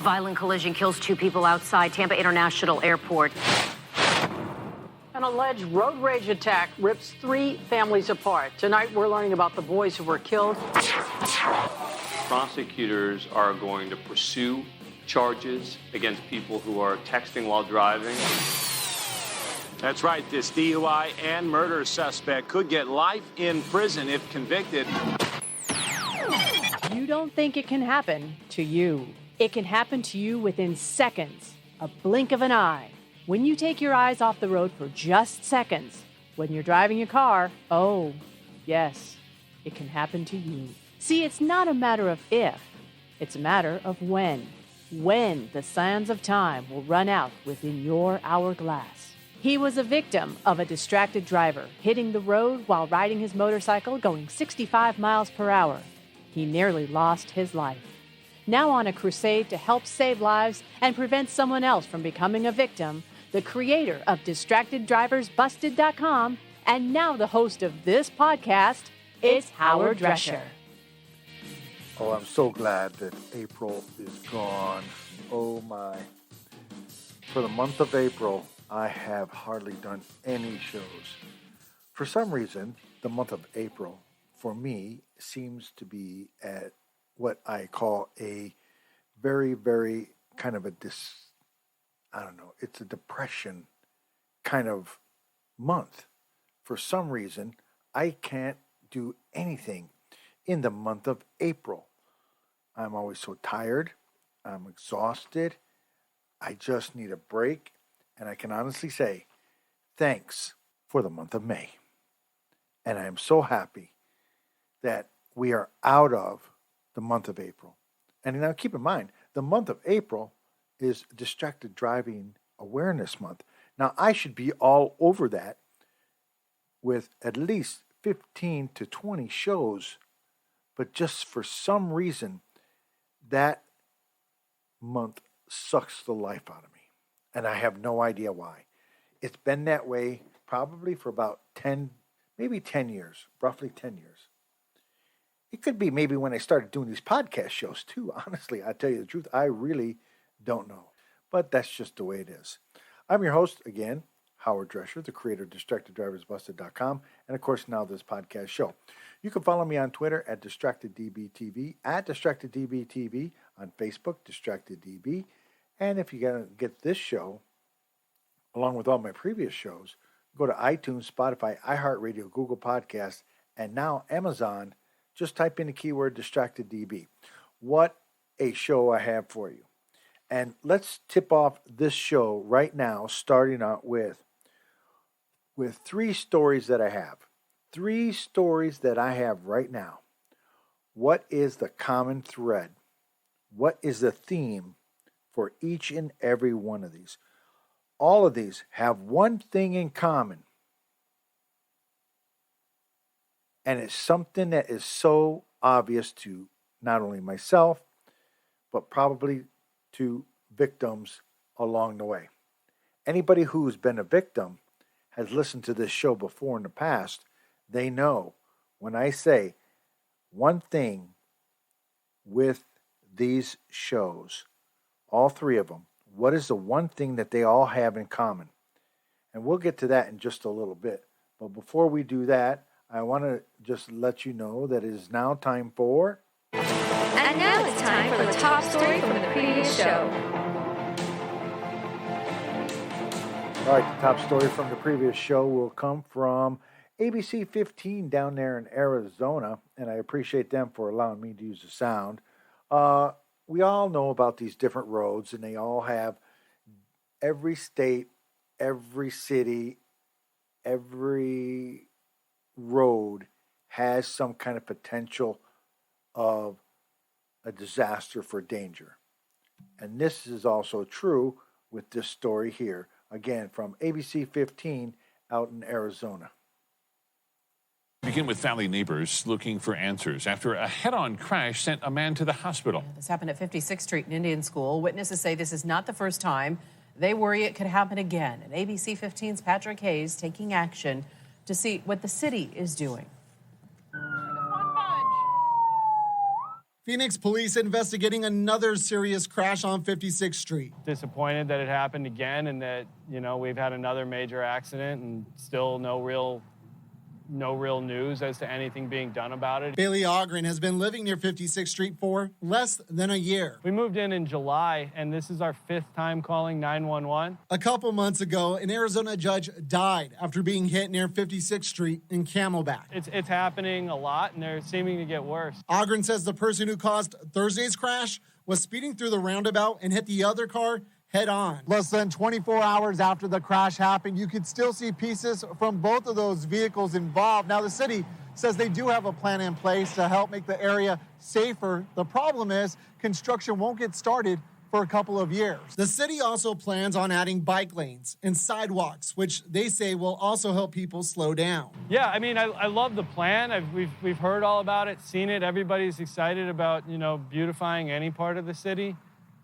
Violent collision kills 2 people outside Tampa International Airport. An alleged road rage attack rips 3 families apart. Tonight, we're learning about the boys who were killed. Prosecutors are going to pursue charges against people who are texting while driving. That's right. This DUI and murder suspect could get life in prison if convicted. You don't think it can happen to you. It can happen to you within seconds, a blink of an eye. When you take your eyes off the road for just seconds, when you're driving your car, oh, yes, it can happen to you. See, it's not a matter of if, it's a matter of when. When the sands of time will run out within your hourglass. He was a victim of a distracted driver hitting the road while riding his motorcycle going 65 miles per hour. He nearly lost his life. Now on a crusade to help save lives and prevent someone else from becoming a victim, the creator of DistractedDriversBusted.com and now the host of this podcast, it's Howard Drescher. Oh, I'm so glad that April is gone. Oh my. For the month of April, I have hardly done any shows. For some reason, the month of April, for me, seems to be at what I call a very, very kind of it's a depression kind of month. For some reason, I can't do anything in the month of April. I'm always so tired. I'm exhausted. I just need a break. And I can honestly say, thanks for the month of May. And I am so happy that we are out of the month of April. And now keep in mind, the month of April is Distracted Driving Awareness Month. Now, I should be all over that with at least 15 to 20 shows, but just for some reason, that month sucks the life out of me. And I have no idea why. It's been that way probably for about 10, maybe 10 years, roughly 10 years. It could be maybe when I started doing these podcast shows too. Honestly, I tell you the truth, I really don't know. But that's just the way it is. I'm your host, again, Howard Drescher, the creator of DistractedDriversBusted.com, and of course now this podcast show. You can follow me on Twitter at DistractedDBTV, at DistractedDBTV, on Facebook, DistractedDB. And if you're going to get this show, along with all my previous shows, go to iTunes, Spotify, iHeartRadio, Google Podcasts, and now Amazon. Just type in the keyword DistractedDB. What a show I have for you. And let's tip off this show right now, starting out with 3 stories that I have. 3 stories that I have right now. What is the common thread? What is the theme for each and every one of these? All of these have one thing in common. And it's something that is so obvious to not only myself, but probably to victims along the way. Anybody who's been a victim has listened to this show before in the past. They know when I say one thing with these shows, all 3 of them, what is the one thing that they all have in common? And we'll get to that in just a little bit. But before we do that, I want to just let you know that it is now time for... And now it's time for the top story from the previous show. All right, the top story from the previous show will come from ABC 15 down there in Arizona, and I appreciate them for allowing me to use the sound. We all know about these different roads, and they all have every state, every city, every road has some kind of potential of a disaster for danger. And this is also true with this story here. Again, from ABC 15 out in Arizona. Begin with family neighbors looking for answers after a head-on crash sent a man to the hospital. This happened at 56th Street in Indian School. Witnesses say this is not the first time. They worry it could happen again. And ABC 15's Patrick Hayes taking action to see what the city is doing. Phoenix police investigating another serious crash on 56th Street. Disappointed that it happened again and that, we've had another major accident and still no real news as to anything being done about it. Bailey Ogren has been living near 56th Street for less than a year. We moved in July, and this is our 5th time calling 911. A couple months ago, an Arizona judge died after being hit near 56th Street in Camelback. It's happening a lot, and they're seeming to get worse. Ogren says the person who caused Thursday's crash was speeding through the roundabout and hit the other car head on. Less than 24 hours after the crash happened, you could still see pieces from both of those vehicles involved. Now, the city says they do have a plan in place to help make the area safer. The problem is construction won't get started for a couple of years. The city also plans on adding bike lanes and sidewalks, which they say will also help people slow down. Yeah, I love the plan. We've heard all about it, seen it. Everybody's excited about, beautifying any part of the city.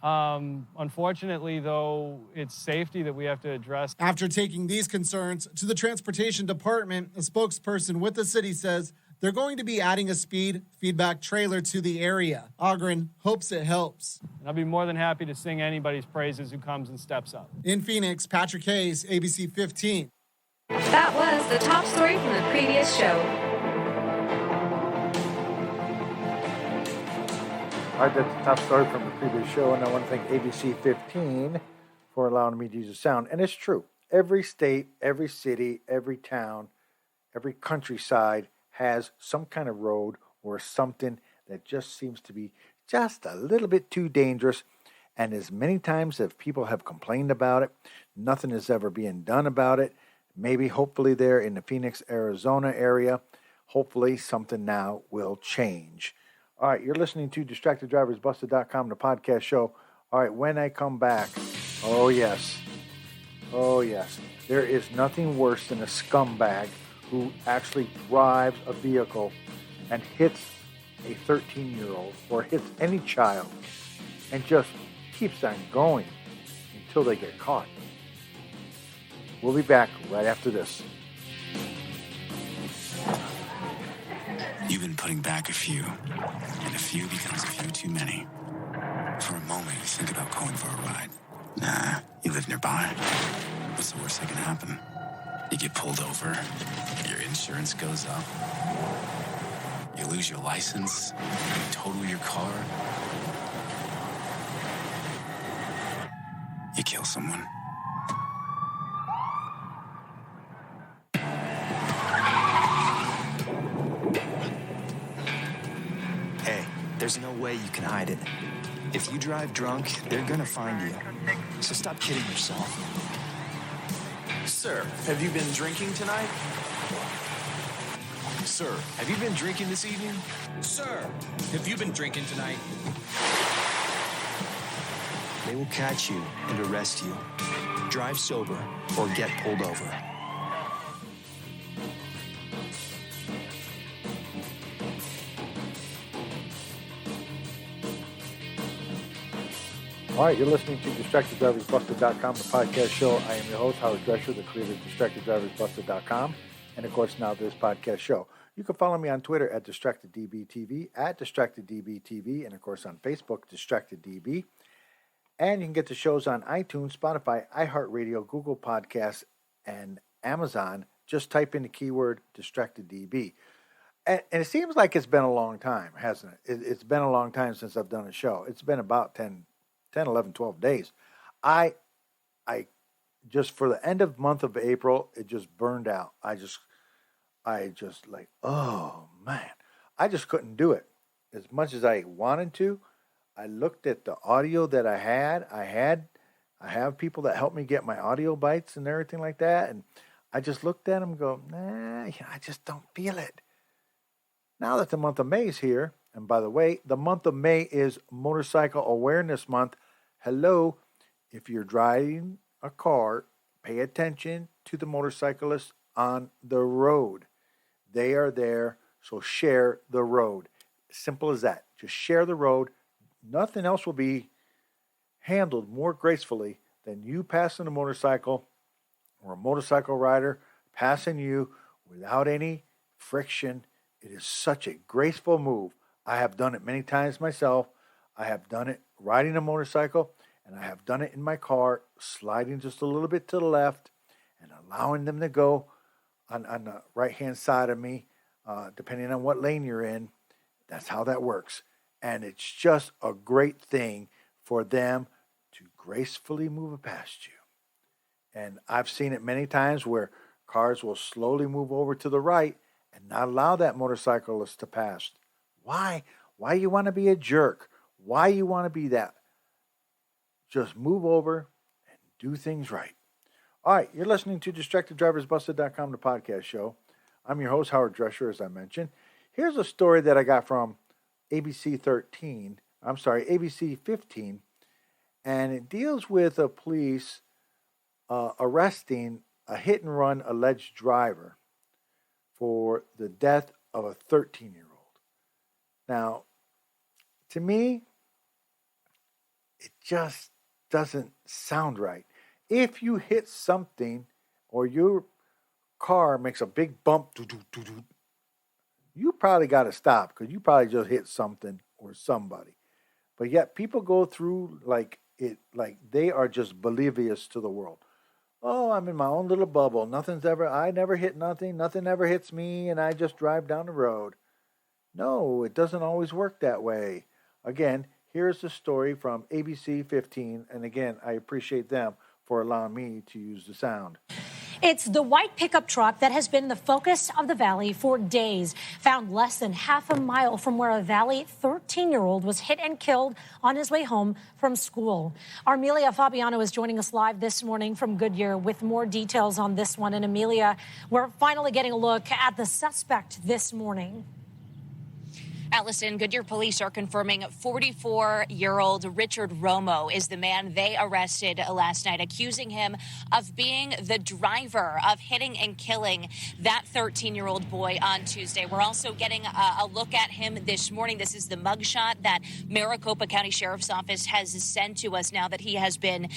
Unfortunately, though, it's safety that we have to address. After taking these concerns to the transportation department, a spokesperson with the city says they're going to be adding a speed feedback trailer to the area. Ogren hopes it helps. And I'll be more than happy to sing anybody's praises who comes and steps up. In Phoenix, Patrick Hayes, ABC 15. That was the top story from the previous show. All right, that's the top story from the previous show, and I want to thank ABC 15 for allowing me to use the sound. And it's true. Every state, every city, every town, every countryside has some kind of road or something that just seems to be just a little bit too dangerous. And as many times as people have complained about it, nothing is ever being done about it. Maybe, hopefully, there in the Phoenix, Arizona area, hopefully something now will change. All right, you're listening to DistractedDriversBusted.com, the podcast show. All right, when I come back, oh yes, there is nothing worse than a scumbag who actually drives a vehicle and hits a 13-year-old or hits any child and just keeps on going until they get caught. We'll be back right after this. You've been putting back a few, and a few becomes a few too many. For a moment, you think about going for a ride. Nah, you live nearby. What's the worst that can happen? You get pulled over, your insurance goes up, you lose your license, you total your car, you kill someone. There's no way you can hide it. If you drive drunk, they're gonna find you. So stop kidding yourself. Sir, have you been drinking tonight? Sir, have you been drinking this evening? Sir, have you been drinking tonight? They will catch you and arrest you. Drive sober or get pulled over. All right, you're listening to DistractedDriversBusted.com, the podcast show. I am your host, Howard Drescher, the creator of DistractedDriversBusted.com, and of course now this podcast show. You can follow me on Twitter at DistractedDBTV, at DistractedDBTV, and of course on Facebook, DistractedDB. And you can get the shows on iTunes, Spotify, iHeartRadio, Google Podcasts, and Amazon. Just type in the keyword DistractedDB. And it seems like it's been a long time, hasn't it? It's been a long time since I've done a show. It's been about 10, 11, 12 days. I just, for the end of month of April, it just burned out. I just like, oh man, I just couldn't do it. As much as I wanted to, I looked at the audio that I have people that help me get my audio bites and everything like that. And I just looked at them and go, nah, I just don't feel it. Now that the month of May is here, and by the way, the month of May is Motorcycle Awareness Month. Hello, if you're driving a car, pay attention to the motorcyclists on the road. They are there, so share the road. Simple as that. Just share the road. Nothing else will be handled more gracefully than you passing a motorcycle or a motorcycle rider passing you without any friction. It is such a graceful move. I have done it many times myself. I have done it riding a motorcycle, and I have done it in my car, sliding just a little bit to the left and allowing them to go on the right-hand side of me, depending on what lane you're in. That's how that works. And it's just a great thing for them to gracefully move past you. And I've seen it many times where cars will slowly move over to the right and not allow that motorcyclist to pass. Why? Why you want to be a jerk? Why you want to be that? Just move over and do things right. All right, you're listening to DistractedDriversBusted.com, the podcast show. I'm your host, Howard Drescher, as I mentioned. Here's a story that I got from ABC 15, and it deals with a police arresting a hit-and-run alleged driver for the death of a 13-year-old. Now, to me, it just doesn't sound right. If you hit something or your car makes a big bump, you probably got to stop because you probably just hit something or somebody. But yet people go through like they are just oblivious to the world. Oh, I'm in my own little bubble. I never hit nothing. Nothing ever hits me, and I just drive down the road. No, it doesn't always work that way. Again, here's the story from ABC 15, and again, I appreciate them for allowing me to use the sound. It's the white pickup truck that has been the focus of the Valley for days. Found less than half a mile from where a Valley 13-year-old was hit and killed on his way home from school. Our Amelia Fabiano is joining us live this morning from Goodyear with more details on this one. And Amelia, we're finally getting a look at the suspect this morning. Allison, Goodyear police are confirming 44-year-old Richard Romo is the man they arrested last night, accusing him of being the driver of hitting and killing that 13-year-old boy on Tuesday. We're also getting a look at him this morning. This is the mugshot that Maricopa County Sheriff's Office has sent to us now that he has been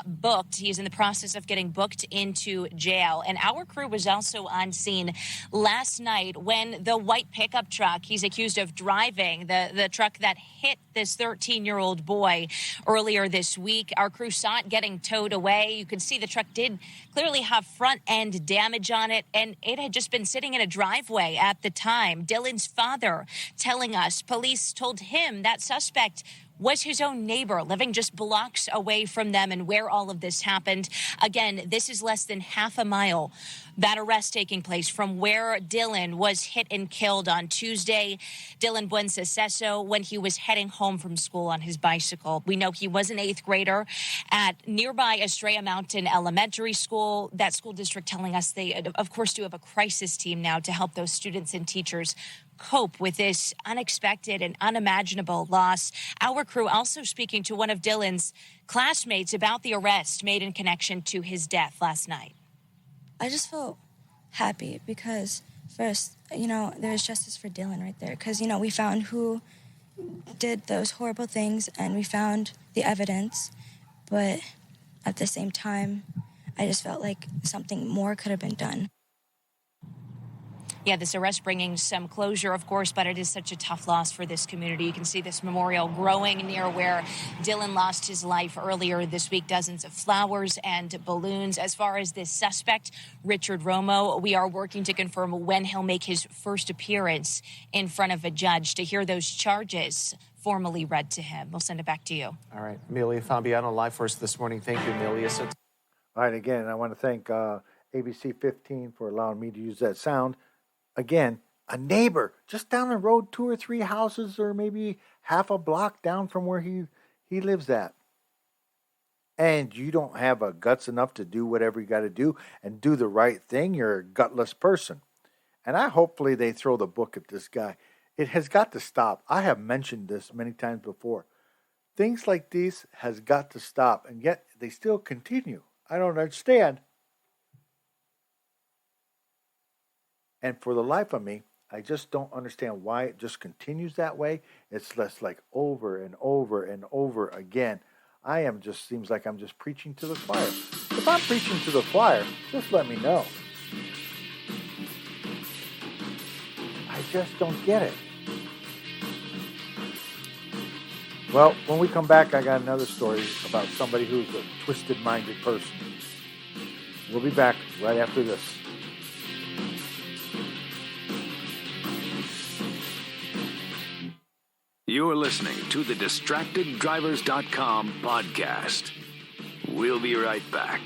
booked. He is in the process of getting booked into jail. And our crew was also on scene last night when the white pickup truck he's accused of driving, the truck that hit this 13-year-old boy earlier this week. Our crew saw it getting towed away. You can see the truck did clearly have front end damage on it, and it had just been sitting in a driveway at the time. Dylan's father telling us police told him that suspect was his own neighbor living just blocks away from them and where all of this happened. Again, this is less than half a mile, that arrest taking place from where Dylan was hit and killed on Tuesday. Dylan Buenceseso, when he was heading home from school on his bicycle. We know he was an 8th grader at nearby Estrella Mountain Elementary School. That school district telling us they, of course, do have a crisis team now to help those students and teachers cope with this unexpected and unimaginable loss. Our crew also speaking to one of Dylan's classmates about the arrest made in connection to his death last night. I just felt happy because first, there's justice for Dylan right there. Because, we found who did those horrible things and we found the evidence. But at the same time, I just felt like something more could have been done. Yeah, this arrest bringing some closure, of course, but it is such a tough loss for this community. You can see this memorial growing near where Dylan lost his life earlier this week. Dozens of flowers and balloons. As far as this suspect, Richard Romo, we are working to confirm when he'll make his first appearance in front of a judge to hear those charges formally read to him. We'll send it back to you. All right. Amelia Fabiano live for us this morning. Thank you, Amelia. All right, again, I want to thank ABC 15 for allowing me to use that sound. Again, a neighbor just down the road, 2 or 3 houses or maybe half a block down from where he lives at. And you don't have a guts enough to do whatever you got to do and do the right thing. You're a gutless person. And hopefully they throw the book at this guy. It has got to stop. I have mentioned this many times before. Things like these has got to stop, and yet they still continue. I don't understand. And for the life of me, I just don't understand why it just continues that way. It's less like over and over and over again. Seems like I'm just preaching to the choir. If I'm preaching to the choir, just let me know. I just don't get it. Well, when we come back, I got another story about somebody who's a twisted-minded person. We'll be back right after this. You're listening to the DistractedDrivers.com podcast. We'll be right back.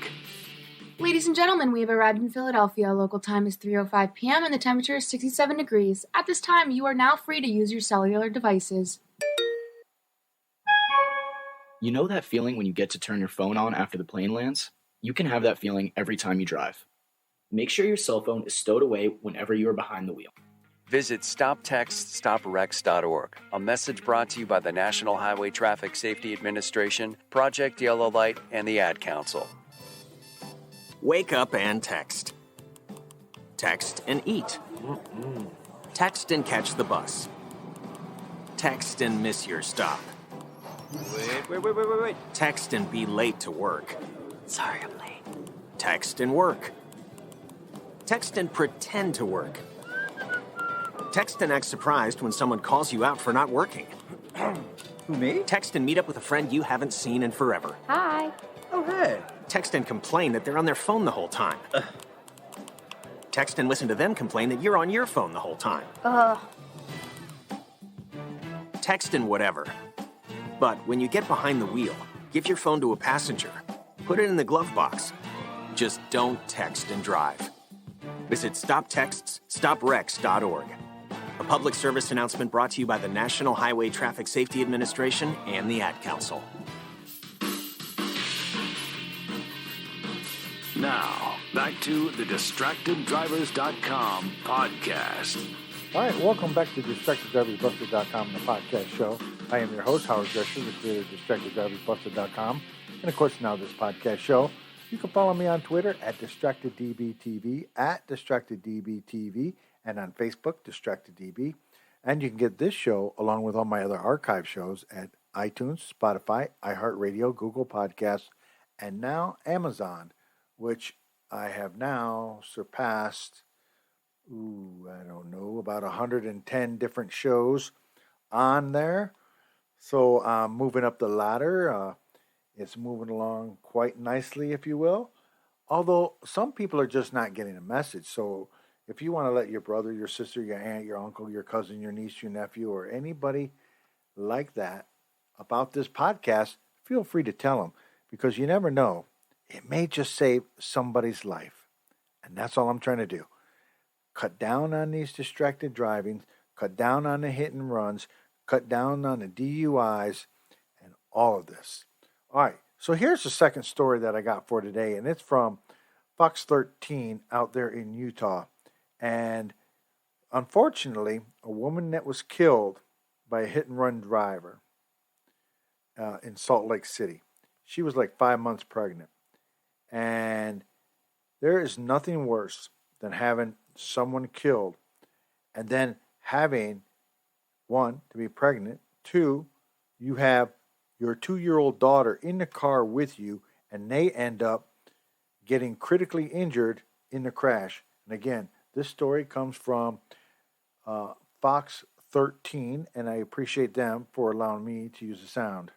Ladies and gentlemen, we have arrived in Philadelphia. Local time is 3:05 p.m. and the temperature is 67 degrees. At this time, you are now free to use your cellular devices. You know that feeling when you get to turn your phone on after the plane lands? You can have that feeling every time you drive. Make sure your cell phone is stowed away whenever you are behind the wheel. Visit StopTextStopWrecks.org. A message brought to you by the National Highway Traffic Safety Administration, Project Yellow Light, and the Ad Council. Wake up and text. Text and eat. Text and catch the bus. Text and miss your stop. Wait. Text and be late to work. Sorry, I'm late. Text and work. Text and pretend to work. Text and act surprised when someone calls you out for not working. Who, me? Text and meet up with a friend you haven't seen in forever. Hi. Oh, hey. Text and complain that they're on their phone the whole time. Text and listen to them complain that you're on your phone the whole time. Text and whatever. But when you get behind the wheel, give your phone to a passenger. Put it in the glove box. Just don't text and drive. Visit StopTextStopWrecks.org. A public service announcement brought to you by the National Highway Traffic Safety Administration and the Ad Council. Now, back to the DistractedDrivers.com podcast. All right, welcome back to DistractedDriversBuster.com, the podcast show. I am your host, Howard Drescher, the creator of DistractedDriversBuster.com, and of course now this podcast show. You can follow me on Twitter at DistractedDBTV, at DistractedDBTV, and on Facebook, DistractedDB. And you can get this show along with all my other archive shows at iTunes, Spotify, iHeartRadio, Google Podcasts, and now Amazon, which I have now surpassed, about 110 different shows on there. So I'm moving up the ladder. It's moving along quite nicely, if you will. Although some people are just not getting a message. So if you want to let your brother, your sister, your aunt, your uncle, your cousin, your niece, your nephew, or anybody like that about this podcast, feel free to tell them, because you never know. It may just save somebody's life. And that's all I'm trying to do. Cut down on these distracted drivings, cut down on the hit and runs, cut down on the DUIs, and all of this. All right, so here's the second story that I got for today, and it's from Fox 13 out there in Utah. And unfortunately, a woman that was killed by a hit-and-run driver in Salt Lake City. She was like 5 months pregnant. And there is nothing worse than having someone killed and then having, one, to be pregnant, two, you have your 2-year-old daughter in the car with you, and they end up getting critically injured in the crash. And again, this story comes from Fox 13, and I appreciate them for allowing me to use the sound.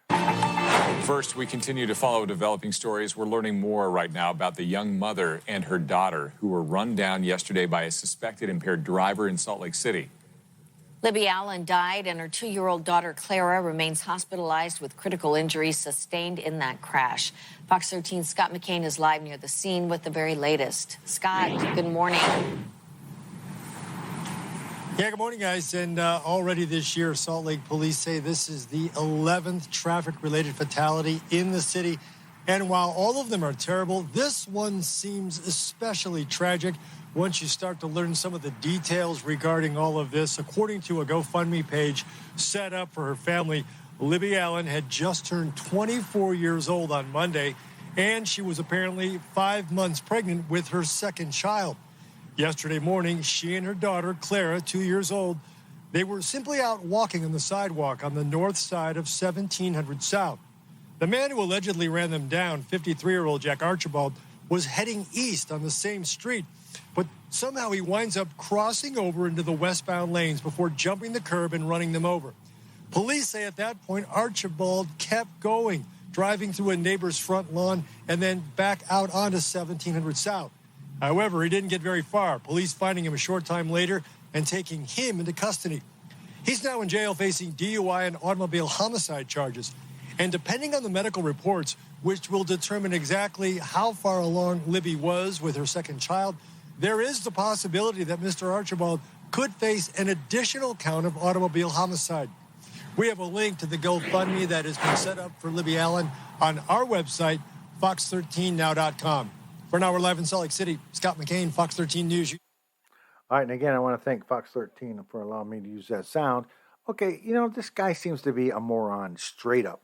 First, we continue to follow developing stories. We're learning more right now about the young mother and her daughter who were run down yesterday by a suspected impaired driver in Salt Lake City. Libby Allen died, and her 2-year-old daughter, Clara, remains hospitalized with critical injuries sustained in that crash. Fox 13's Scott McCain is live near the scene with the very latest. Scott, good morning. Yeah, good morning, guys. And already this year, Salt Lake police say this is the 11th traffic-related fatality in the city. And while all of them are terrible, this one seems especially tragic once you start to learn some of the details regarding all of this. According to a GoFundMe page set up for her family, Libby Allen had just turned 24 years old on Monday, and she was apparently 5 months pregnant with her second child. Yesterday morning, she and her daughter, Clara, 2 years old, they were simply out walking on the sidewalk on the north side of 1700 South. The man who allegedly ran them down, 53-year-old Jack Archibald, was heading east on the same street, but somehow he winds up crossing over into the westbound lanes before jumping the curb and running them over. Police say at that point, Archibald kept going, driving through a neighbor's front lawn and then back out onto 1700 South. However, he didn't get very far, police finding him a short time later and taking him into custody. He's now in jail facing DUI and automobile homicide charges. And depending on the medical reports, which will determine exactly how far along Libby was with her second child, there is the possibility that Mr. Archibald could face an additional count of automobile homicide. We have a link to the GoFundMe that has been set up for Libby Allen on our website, fox13now.com. For an hour live in Salt Lake City, Scott McCain, Fox 13 News. All right, and again, I want to thank Fox 13 for allowing me to use that sound. Okay, this guy seems to be a moron straight up.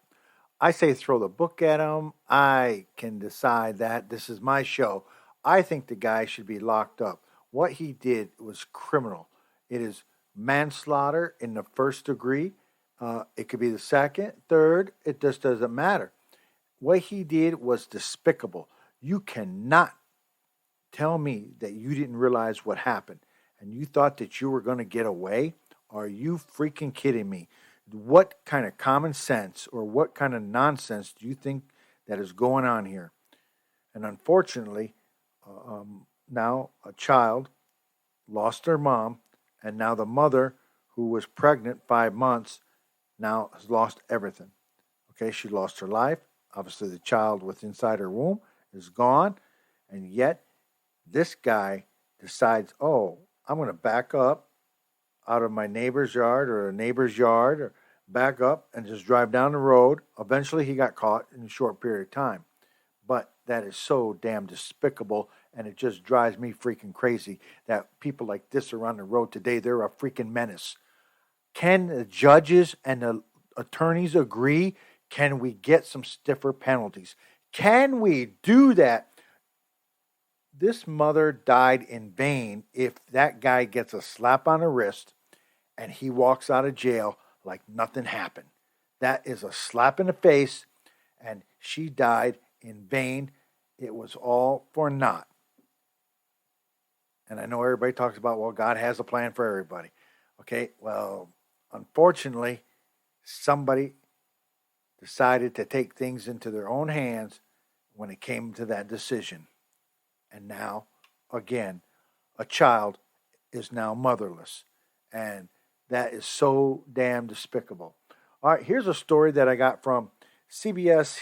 I say throw the book at him. I can decide that. This is my show. I think the guy should be locked up. What he did was criminal. It is manslaughter in the first degree. It could be the second, third. It just doesn't matter. What he did was despicable. You cannot tell me that you didn't realize what happened and you thought that you were going to get away. Are you freaking kidding me? What kind of common sense or what kind of nonsense do you think that is going on here? And unfortunately, now a child lost her mom, and now the mother, who was pregnant 5 months, now has lost everything. Okay, she lost her life. Obviously, the child was inside her womb is gone, and yet this guy decides, oh, I'm going to back up out of my neighbor's yard or a neighbor's yard, or back up and just drive down the road. Eventually, he got caught in a short period of time. But that is so damn despicable, and it just drives me freaking crazy that people like this are on the road today. They're a freaking menace. Can the judges and the attorneys agree? Can we get some stiffer penalties? Can we do that? This mother died in vain if that guy gets a slap on the wrist and he walks out of jail like nothing happened. That is a slap in the face, and she died in vain. It was all for naught. And I know everybody talks about, well, God has a plan for everybody. Okay, well, unfortunately, somebody decided to take things into their own hands when it came to that decision. And now, again, a child is now motherless. And that is so damn despicable. All right, here's a story that I got from CBS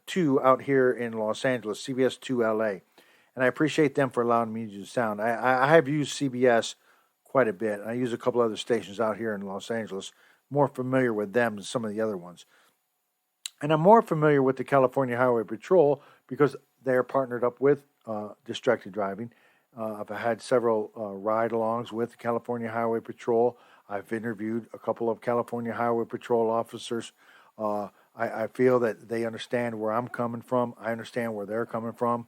2 out here in Los Angeles, CBS 2 LA. And I appreciate them for allowing me to use sound. I have used CBS quite a bit. I use a couple other stations out here in Los Angeles, more familiar with them than some of the other ones. And I'm more familiar with the California Highway Patrol because they're partnered up with Distracted Driving. I've had several ride-alongs with California Highway Patrol. I've interviewed a couple of California Highway Patrol officers. I feel that they understand where I'm coming from. I understand where they're coming from.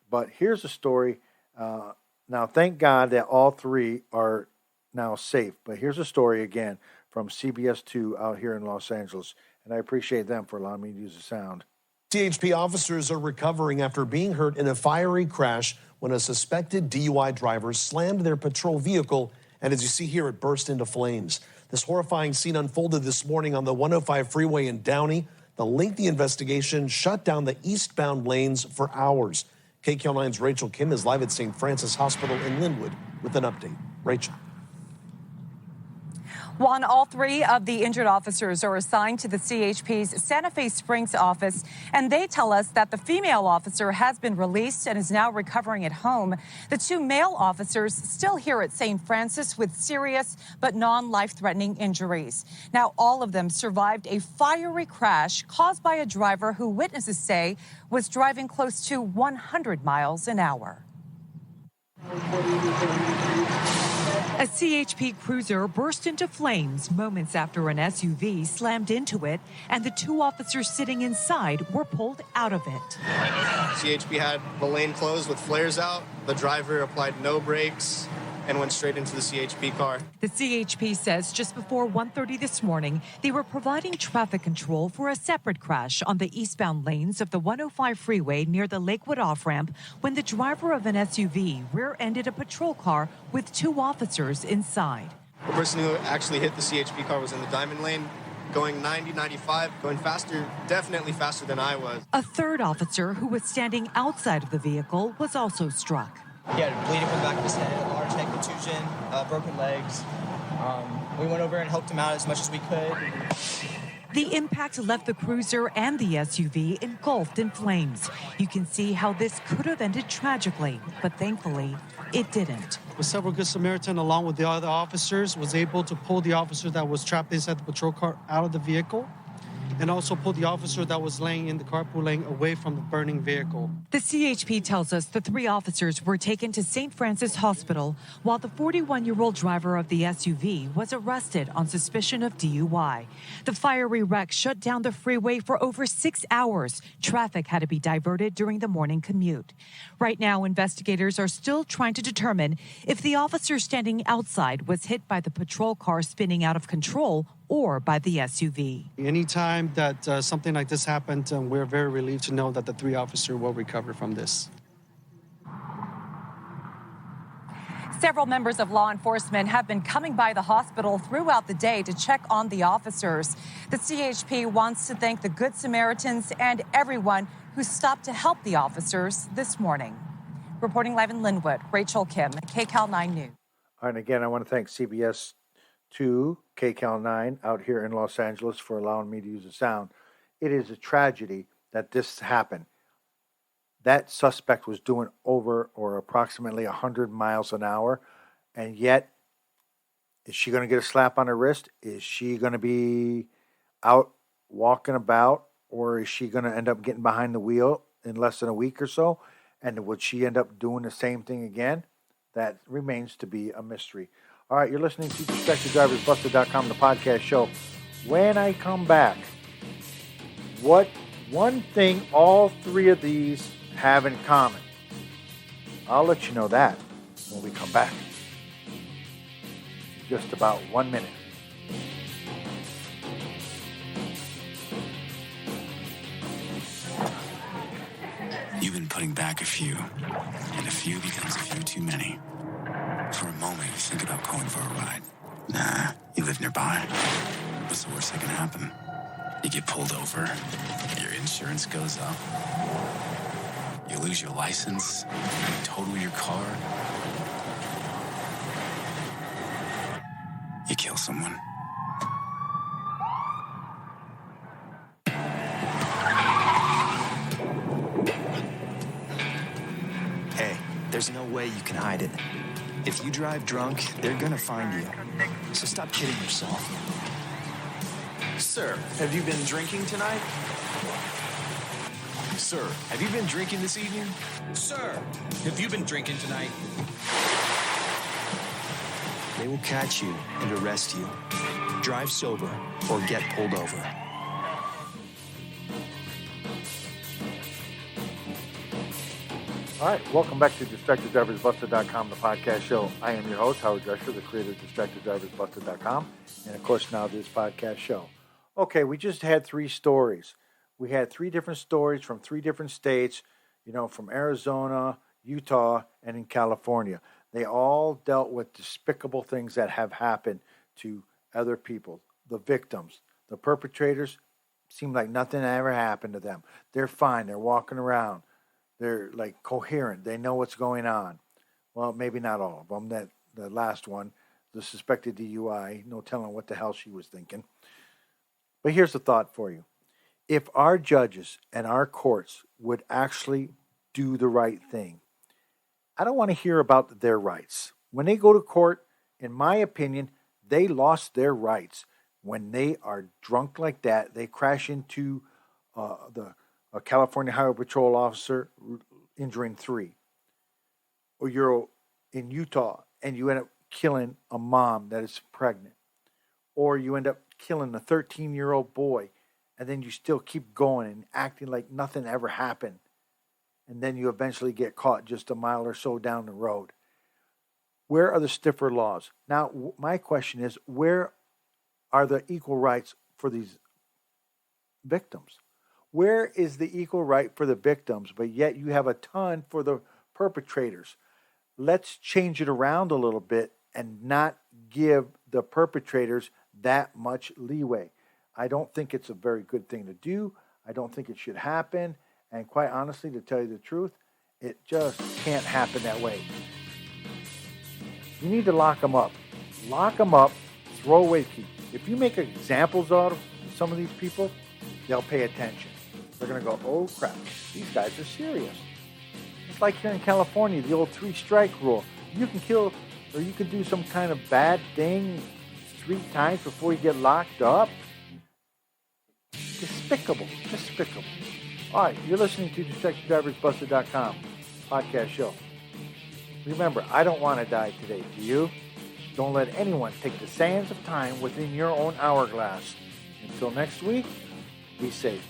But here's a story. Now, thank God that all three are now safe. But here's a story again from CBS 2 out here in Los Angeles. And I appreciate them for allowing me to use the sound. CHP officers are recovering after being hurt in a fiery crash when a suspected DUI driver slammed their patrol vehicle, and as you see here, it burst into flames. This horrifying scene unfolded this morning on the 105 freeway in Downey. The lengthy investigation shut down the eastbound lanes for hours. KQL9's Rachel Kim is live at St. Francis Hospital in Linwood with an update. Rachel. Juan, all three of the injured officers are assigned to the CHP's Santa Fe Springs office, and they tell us that the female officer has been released and is now recovering at home. The two male officers still here at St. Francis with serious but non-life-threatening injuries. Now, all of them survived a fiery crash caused by a driver who witnesses say was driving close to 100 miles an hour. A CHP cruiser burst into flames moments after an SUV slammed into it, and the two officers sitting inside were pulled out of it. CHP had the lane closed with flares out. The driver applied no brakes and went straight into the CHP car. The CHP says just before 1:30 this morning, they were providing traffic control for a separate crash on the eastbound lanes of the 105 freeway near the Lakewood off-ramp when the driver of an SUV rear-ended a patrol car with two officers inside. The person who actually hit the CHP car was in the diamond lane, going 90, 95, going faster, definitely faster than I was. A third officer who was standing outside of the vehicle was also struck. He had bleeding from the back of his head, a large neck contusion, broken legs. We went over and helped him out as much as we could. The impact left the cruiser and the SUV engulfed in flames. You can see how this could have ended tragically, but thankfully, it didn't. With several Good Samaritan, along with the other officers, was able to pull the officer that was trapped inside the patrol car out of the vehicle, and also pull the officer that was laying in the carpool lane away from the burning vehicle. The CHP tells us the 3 officers were taken to St. Francis Hospital, while the 41-year-old driver of the SUV was arrested on suspicion of DUI. The fiery wreck shut down the freeway for over 6 hours. Traffic had to be diverted during the morning commute. Right now, investigators are still trying to determine if the officer standing outside was hit by the patrol car spinning out of control or by the SUV. Anytime that something like this happened, we're very relieved to know that the 3 officers will recover from this. Several members of law enforcement have been coming by the hospital throughout the day to check on the officers. The CHP wants to thank the Good Samaritans and everyone who stopped to help the officers this morning. Reporting live in Linwood, Rachel Kim, KCAL 9 News. All right, and again, I want to thank CBS 2, KCAL 9 out here in Los Angeles for allowing me to use the sound. It is a tragedy that this happened. That suspect was doing over or approximately 100 miles an hour, and yet, is she going to get a slap on her wrist? Is she going to be out walking about, or is she going to end up getting behind the wheel in less than a week or so? And would she end up doing the same thing again? That remains to be a mystery. All right, you're listening to DistractedDriversBusted.com, the podcast show. When I come back, what one thing all 3 of these have in common? I'll let you know that when we come back. Just about 1 minute. You've been putting back a few, and a few becomes a few too many. For a moment, you think about going for a ride. Nah, you live nearby. What's the worst that can happen? You get pulled over, your insurance goes up, you lose your license, you total your car, you kill someone. Hey, there's no way you can hide it. If you drive drunk, they're gonna find you. So stop kidding yourself. Sir, have you been drinking tonight? Sir, have you been drinking this evening? Sir, have you been drinking tonight? They will catch you and arrest you. Drive sober or get pulled over. All right, welcome back to DistractedDriversBusted.com, the podcast show. I am your host, Howard Drescher, the creator of DistractedDriversBusted.com, and of course now this podcast show. Okay, we just had 3 stories. We had 3 different stories from 3 different states, from Arizona, Utah, and in California. They all dealt with despicable things that have happened to other people, the victims. The perpetrators seem like nothing ever happened to them. They're fine. They're walking around. They're like coherent. They know what's going on. Well, maybe not all of them. The last one, the suspected DUI, no telling what the hell she was thinking. But here's the thought for you. If our judges and our courts would actually do the right thing, I don't want to hear about their rights. When they go to court, in my opinion, they lost their rights. When they are drunk like that, they crash into a California Highway Patrol officer, injuring 3. Or you're in Utah and you end up killing a mom that is pregnant. Or you end up killing a 13-year-old boy, and then you still keep going and acting like nothing ever happened. And then you eventually get caught just a mile or so down the road. Where are the stiffer laws? Now, my question is, where are the equal rights for these victims? Where is the equal right for the victims, but yet you have a ton for the perpetrators? Let's change it around a little bit and not give the perpetrators that much leeway. I don't think it's a very good thing to do. I don't think it should happen. And quite honestly, to tell you the truth, it just can't happen that way. You need to lock them up. Lock them up, throw away keys. If you make examples out of some of these people, they'll pay attention. They're going to go, oh crap, these guys are serious. It's like here in California, the old 3-strike rule. You can kill or you can do some kind of bad thing 3 times before you get locked up. Despicable. Despicable. All right, you're listening to DistractedDriversBusted.com podcast show. Remember, I don't want to die today. Do you? Don't let anyone take the sands of time within your own hourglass. Until next week, be safe.